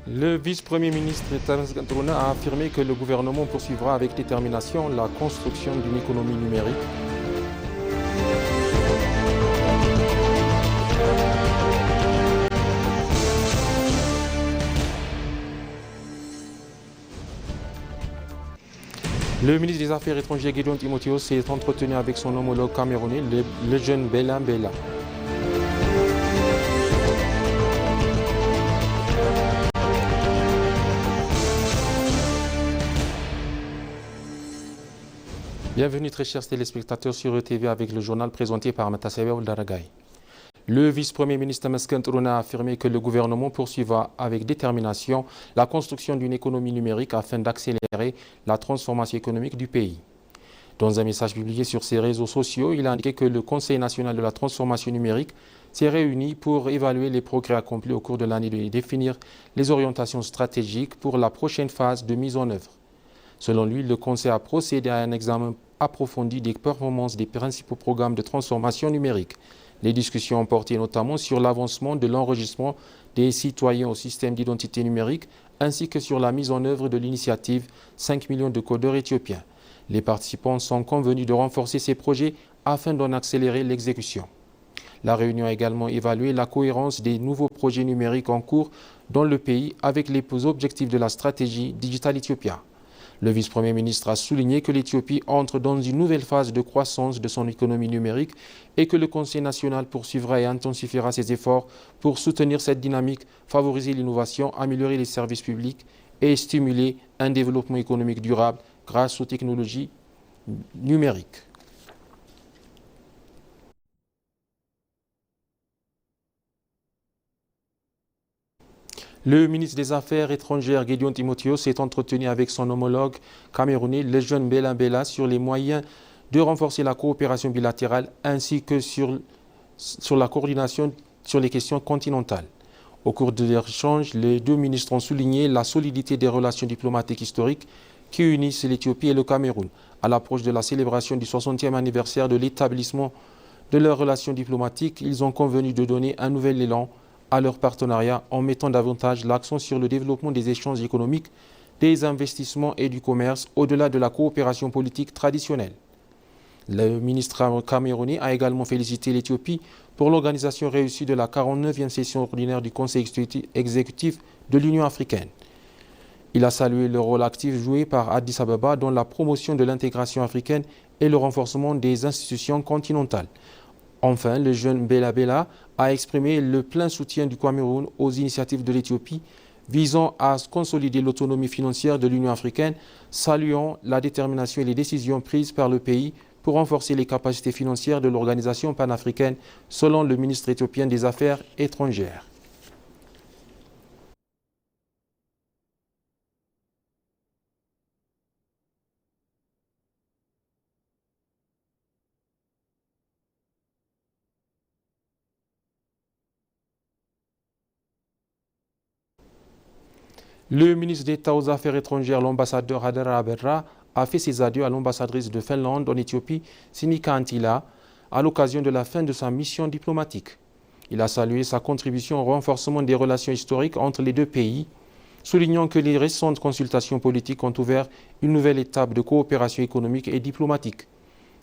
Le vice-premier ministre Tamas Gandrouna a affirmé que le gouvernement poursuivra avec détermination la construction d'une économie numérique. Le ministre des Affaires étrangères Gédéon Timothéos s'est entretenu avec son homologue camerounais, le jeune Bella Bella. Bienvenue très chers téléspectateurs sur ETV avec le journal présenté par Matassewa Daragaï. Le vice-premier ministre Tamas Gandrouna a affirmé que le gouvernement poursuivra avec détermination la construction d'une économie numérique afin d'accélérer la transformation économique du pays. Dans un message publié sur ses réseaux sociaux, il a indiqué que le Conseil national de la transformation numérique s'est réuni pour évaluer les progrès accomplis au cours de l'année et définir les orientations stratégiques pour la prochaine phase de mise en œuvre. Selon lui, le Conseil a procédé à un examen approfondi des performances des principaux programmes de transformation numérique. Les discussions ont porté notamment sur l'avancement de l'enregistrement des citoyens au système d'identité numérique ainsi que sur la mise en œuvre de l'initiative 5 millions de codeurs éthiopiens. Les participants sont convenus de renforcer ces projets afin d'en accélérer l'exécution. La réunion a également évalué la cohérence des nouveaux projets numériques en cours dans le pays avec les objectifs de la stratégie Digital Ethiopia. Le vice-premier ministre a souligné que l'Éthiopie entre dans une nouvelle phase de croissance de son économie numérique et que le Conseil national poursuivra et intensifiera ses efforts pour soutenir cette dynamique, favoriser l'innovation, améliorer les services publics et stimuler un développement économique durable grâce aux technologies numériques. Le ministre des Affaires étrangères Gédéon Timothéos s'est entretenu avec son homologue camerounais, le jeune Bella Bella, sur les moyens de renforcer la coopération bilatérale ainsi que sur la coordination sur les questions continentales. Au cours de l'échange, les deux ministres ont souligné la solidité des relations diplomatiques historiques qui unissent l'Éthiopie et le Cameroun. À l'approche de la célébration du 60e anniversaire de l'établissement de leurs relations diplomatiques, ils ont convenu de donner un nouvel élan à leur partenariat en mettant davantage l'accent sur le développement des échanges économiques, des investissements et du commerce au-delà de la coopération politique traditionnelle. Le ministre camerounais a également félicité l'Éthiopie pour l'organisation réussie de la 49e session ordinaire du Conseil exécutif de l'Union africaine. Il a salué le rôle actif joué par Addis Abeba dans la promotion de l'intégration africaine et le renforcement des institutions continentales. Enfin, le jeune Bella Bella a exprimé le plein soutien du Cameroun aux initiatives de l'Éthiopie visant à consolider l'autonomie financière de l'Union africaine, saluant la détermination et les décisions prises par le pays pour renforcer les capacités financières de l'organisation panafricaine, selon le ministre éthiopien des Affaires étrangères. Le ministre d'État aux Affaires étrangères, l'ambassadeur Hadara Aberra, a fait ses adieux à l'ambassadrice de Finlande en Éthiopie, Sinikka Anttila, à l'occasion de la fin de sa mission diplomatique. Il a salué sa contribution au renforcement des relations historiques entre les deux pays, soulignant que les récentes consultations politiques ont ouvert une nouvelle étape de coopération économique et diplomatique.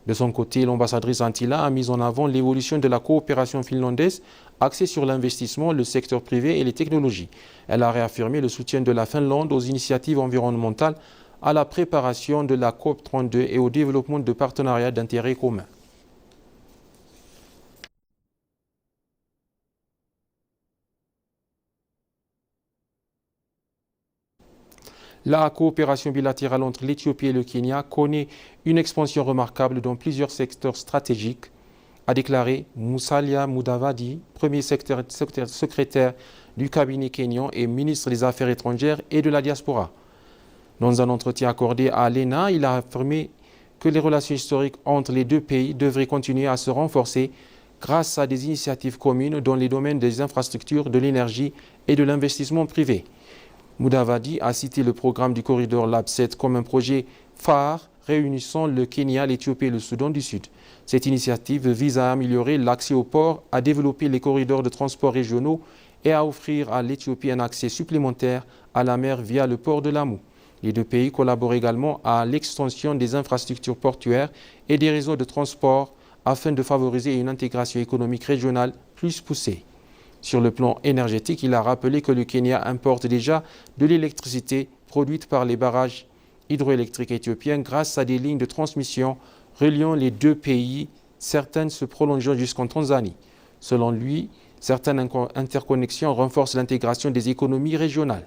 De son côté, l'ambassadrice Anttila a mis en avant l'évolution de la coopération finlandaise axée sur l'investissement, le secteur privé et les technologies. Elle a réaffirmé le soutien de la Finlande aux initiatives environnementales, à la préparation de la COP32 et au développement de partenariats d'intérêt commun. La coopération bilatérale entre l'Éthiopie et le Kenya connaît une expansion remarquable dans plusieurs secteurs stratégiques, a déclaré Musalia Mudavadi, premier secrétaire du cabinet kényan et ministre des Affaires étrangères et de la diaspora. Dans un entretien accordé à l'ENA, il a affirmé que les relations historiques entre les deux pays devraient continuer à se renforcer grâce à des initiatives communes dans les domaines des infrastructures, de l'énergie et de l'investissement privé. Mudavadi a cité le programme du corridor Lab 7 comme un projet phare réunissant le Kenya, l'Éthiopie et le Soudan du Sud. Cette initiative vise à améliorer l'accès aux ports, à développer les corridors de transport régionaux et à offrir à l'Éthiopie un accès supplémentaire à la mer via le port de Lamu. Les deux pays collaborent également à l'extension des infrastructures portuaires et des réseaux de transport afin de favoriser une intégration économique régionale plus poussée. Sur le plan énergétique, il a rappelé que le Kenya importe déjà de l'électricité produite par les barrages hydroélectriques éthiopiens grâce à des lignes de transmission reliant les deux pays, certaines se prolongeant jusqu'en Tanzanie. Selon lui, certaines interconnexions renforcent l'intégration des économies régionales.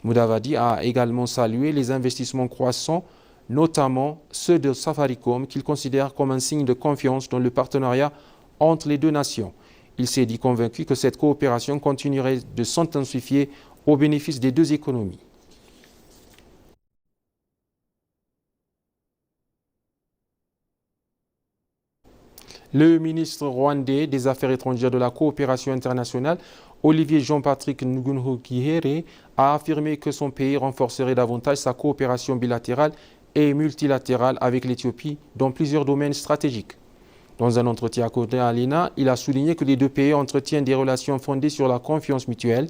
Mudavadi a également salué les investissements croissants, notamment ceux de Safaricom, qu'il considère comme un signe de confiance dans le partenariat entre les deux nations. Il s'est dit convaincu que cette coopération continuerait de s'intensifier au bénéfice des deux économies. Le ministre rwandais des Affaires étrangères de la coopération internationale, Olivier Jean-Patrick Ngunhugihere, a affirmé que son pays renforcerait davantage sa coopération bilatérale et multilatérale avec l'Éthiopie dans plusieurs domaines stratégiques. Dans un entretien accordé à l'ENA, il a souligné que les deux pays entretiennent des relations fondées sur la confiance mutuelle,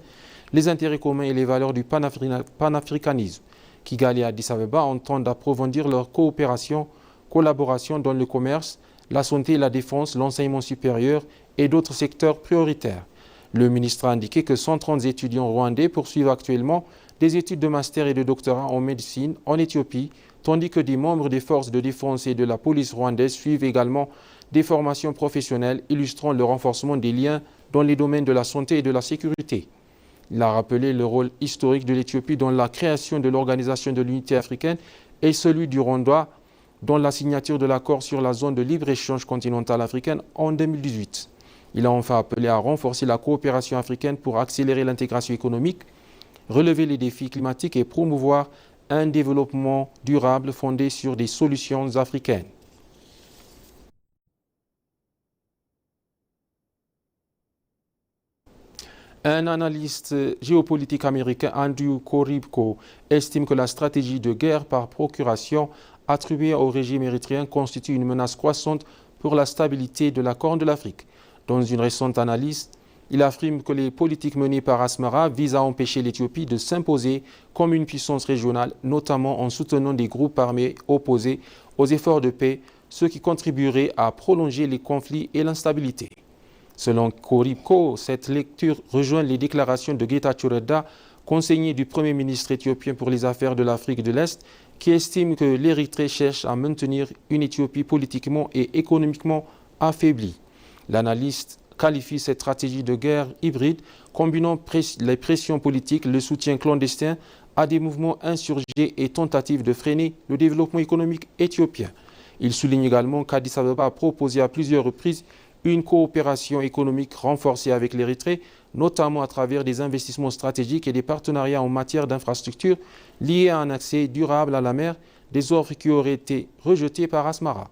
les intérêts communs et les valeurs du panafricanisme. Kigali et Addis Abeba entendent approfondir leur collaboration dans le commerce, la santé et la défense, l'enseignement supérieur et d'autres secteurs prioritaires. Le ministre a indiqué que 130 étudiants rwandais poursuivent actuellement des études de master et de doctorat en médecine en Éthiopie, tandis que des membres des forces de défense et de la police rwandaise suivent également des formations professionnelles illustrant le renforcement des liens dans les domaines de la santé et de la sécurité. Il a rappelé le rôle historique de l'Éthiopie dans la création de l'Organisation de l'Unité africaine et celui du Rwanda dans la signature de l'accord sur la zone de libre-échange continentale africaine en 2018. Il a enfin appelé à renforcer la coopération africaine pour accélérer l'intégration économique, relever les défis climatiques et promouvoir un développement durable fondé sur des solutions africaines. Un analyste géopolitique américain, Andrew Koribko, estime que la stratégie de guerre par procuration attribuée au régime érythréen constitue une menace croissante pour la stabilité de la Corne de l'Afrique. Dans une récente analyse, il affirme que les politiques menées par Asmara visent à empêcher l'Éthiopie de s'imposer comme une puissance régionale, notamment en soutenant des groupes armés opposés aux efforts de paix, ce qui contribuerait à prolonger les conflits et l'instabilité. Selon Koribko, cette lecture rejoint les déclarations de Getachew Reda, conseiller du Premier ministre éthiopien pour les affaires de l'Afrique de l'Est, qui estime que l'Érythrée cherche à maintenir une Éthiopie politiquement et économiquement affaiblie. L'analyste qualifie cette stratégie de guerre hybride, combinant les pressions politiques, le soutien clandestin à des mouvements insurgés et tentatives de freiner le développement économique éthiopien. Il souligne également qu'Addis Abeba a proposé à plusieurs reprises une coopération économique renforcée avec l'Érythrée, notamment à travers des investissements stratégiques et des partenariats en matière d'infrastructures liés à un accès durable à la mer, des offres qui auraient été rejetées par Asmara.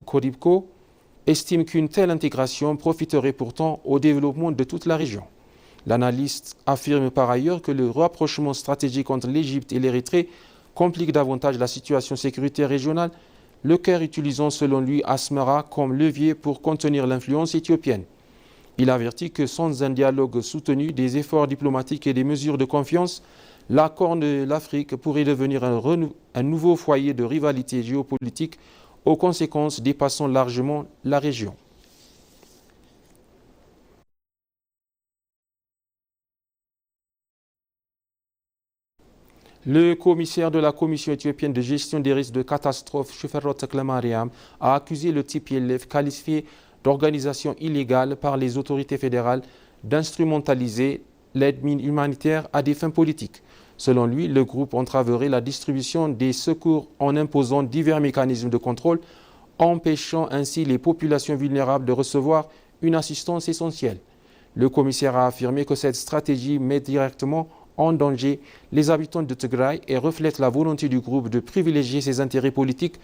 Koribko estime qu'une telle intégration profiterait pourtant au développement de toute la région. L'analyste affirme par ailleurs que le rapprochement stratégique entre l'Égypte et l'Érythrée complique davantage la situation sécuritaire régionale, le Caire utilisant selon lui Asmara comme levier pour contenir l'influence éthiopienne. Il avertit que sans un dialogue soutenu, des efforts diplomatiques et des mesures de confiance, la Corne de l'Afrique pourrait devenir un nouveau foyer de rivalité géopolitique aux conséquences dépassant largement la région. Le commissaire de la Commission éthiopienne de gestion des risques de catastrophe, Sheferot Teklemariam, a accusé le TPLF, qualifié d'organisation illégale par les autorités fédérales, d'instrumentaliser l'aide humanitaire à des fins politiques. Selon lui, le groupe entraverait la distribution des secours en imposant divers mécanismes de contrôle, empêchant ainsi les populations vulnérables de recevoir une assistance essentielle. Le commissaire a affirmé que cette stratégie met directement en danger les habitants de Tigray et reflète la volonté du groupe de privilégier ses intérêts politiques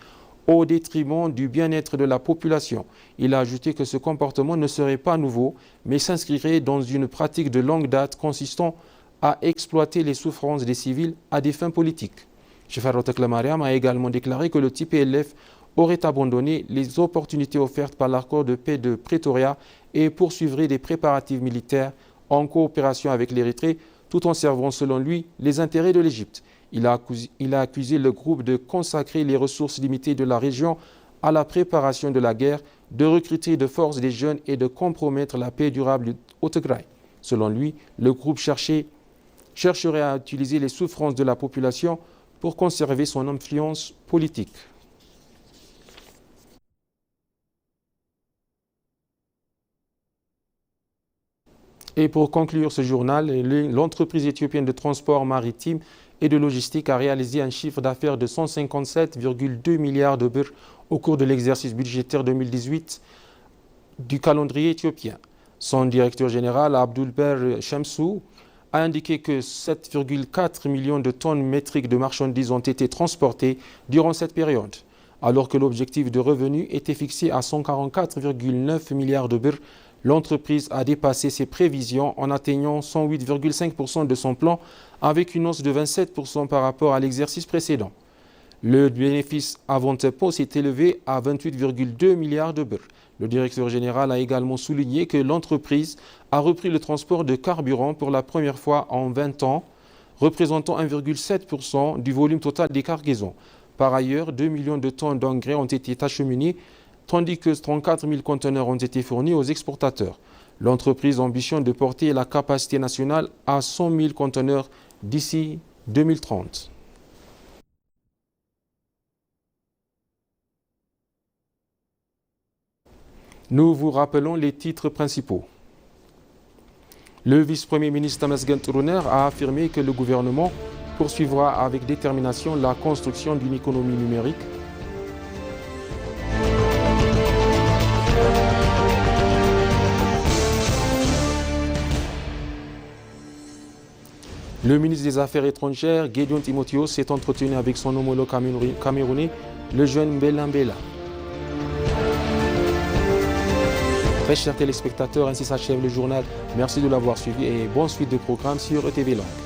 au détriment du bien-être de la population. Il a ajouté que ce comportement ne serait pas nouveau, mais s'inscrirait dans une pratique de longue date consistant à exploiter les souffrances des civils à des fins politiques. Sheferot Teklemariam a également déclaré que le TPLF aurait abandonné les opportunités offertes par l'accord de paix de Pretoria et poursuivrait des préparatifs militaires en coopération avec l'Érythrée, tout en servant selon lui les intérêts de l'Égypte. Il a accusé le groupe de consacrer les ressources limitées de la région à la préparation de la guerre, de recruter de force des jeunes et de compromettre la paix durable au Tigray. Selon lui, le groupe chercherait à utiliser les souffrances de la population pour conserver son influence politique. Et pour conclure ce journal, l'entreprise éthiopienne de transport maritime et de logistique a réalisé un chiffre d'affaires de 157,2 milliards de birr au cours de l'exercice budgétaire 2018 du calendrier éthiopien. Son directeur général, Abdulber Shamsou, a indiqué que 7,4 millions de tonnes métriques de marchandises ont été transportées durant cette période, alors que l'objectif de revenu était fixé à 144,9 milliards de birr. L'entreprise a dépassé ses prévisions en atteignant 108,5% de son plan avec une hausse de 27% par rapport à l'exercice précédent. Le bénéfice avant impôt s'est élevé à 28,2 milliards de birr. Le directeur général a également souligné que l'entreprise a repris le transport de carburant pour la première fois en 20 ans, représentant 1,7% du volume total des cargaisons. Par ailleurs, 2 millions de tonnes d'engrais ont été acheminés, tandis que 34 000 conteneurs ont été fournis aux exportateurs. L'entreprise ambitionne de porter la capacité nationale à 100 000 conteneurs d'ici 2030. Nous vous rappelons les titres principaux. Le vice-premier ministre Tamasgen Tourouner a affirmé que le gouvernement poursuivra avec détermination la construction d'une économie numérique. Le ministre des Affaires étrangères, Gédéon Timotheos, s'est entretenu avec son homologue camerounais, le jeune Mbella Mbella. Très chers téléspectateurs, ainsi s'achève le journal. Merci de l'avoir suivi et bonne suite de programmes sur ETV Langue.